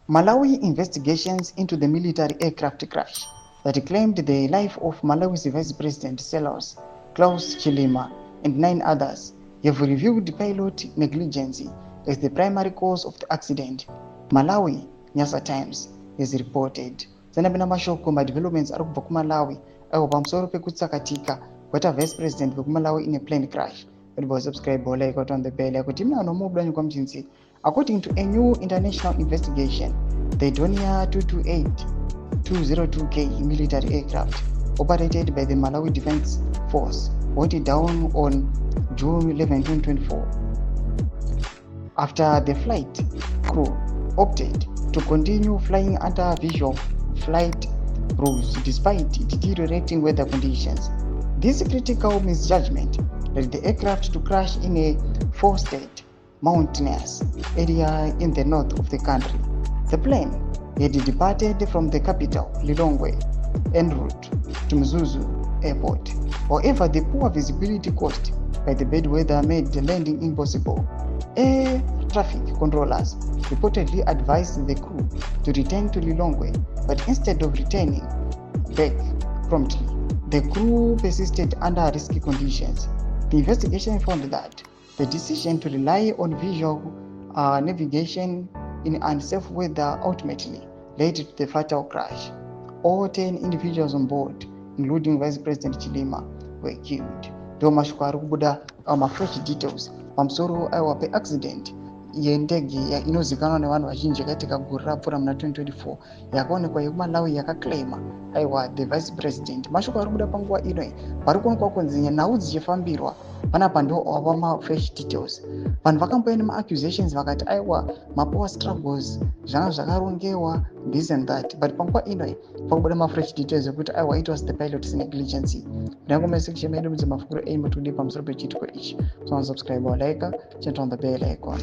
Malawi investigations into the military aircraft crash that claimed the life of Malawi's Vice President Klaus Chilima and 9 others have reviewed pilot negligence as the primary cause of the accident. Malawi Nyasa Times has reported. Zanabina mashoko developments ari kubva kuMalawi ayo pamusoro pekutsakatika kwaita Vice President vekuMalawi in a plane crash. But subscribe or like on the bell yakuti mnanomubwa nyukwamchinzi. According to a new international investigation, the Donia 228-202K military aircraft operated by the Malawi Defense Force went down on June 11, 2024. After the flight crew opted to continue flying under visual flight rules despite deteriorating weather conditions. This critical misjudgment led the aircraft to crash in a forested mountainous area in the north of the country. The plane had departed from the capital, Lilongwe, en route to Mzuzu Airport. However, the poor visibility caused by the bad weather made the landing impossible. Air traffic controllers reportedly advised the crew to return to Lilongwe, but instead of returning back promptly, the crew persisted under risky conditions. The investigation found that the decision to rely on visual navigation in unsafe weather ultimately led to the fatal crash. All 10 individuals on board, including Vice President Chilima, were killed. Though mashukwaru kubuda fresh details pamusoro aiwa pe accident yendege inozikanwa nevanhu vazhinji yakaitika gore rapfuura muna 2024 yakaonekwa yekuMalawi yakaclaima aiwa the Vice President. Mashoko ari kubuda panguva ino vari kuonekwa kunzi nhau dzichifambirwa panapa ndo wava fresh details. Vanhu vakamboenda maaccusations vakati aiwa mapower struggles zvanga zvakarongewa this and that, but panguva ino pakubuda fresh details ekuti aiwa it was the pilot's negligence. Ndangoma section medu muzimafukuro aim to pamusoro pechitiko ichi. So subscribe or like, turn on the bell icon.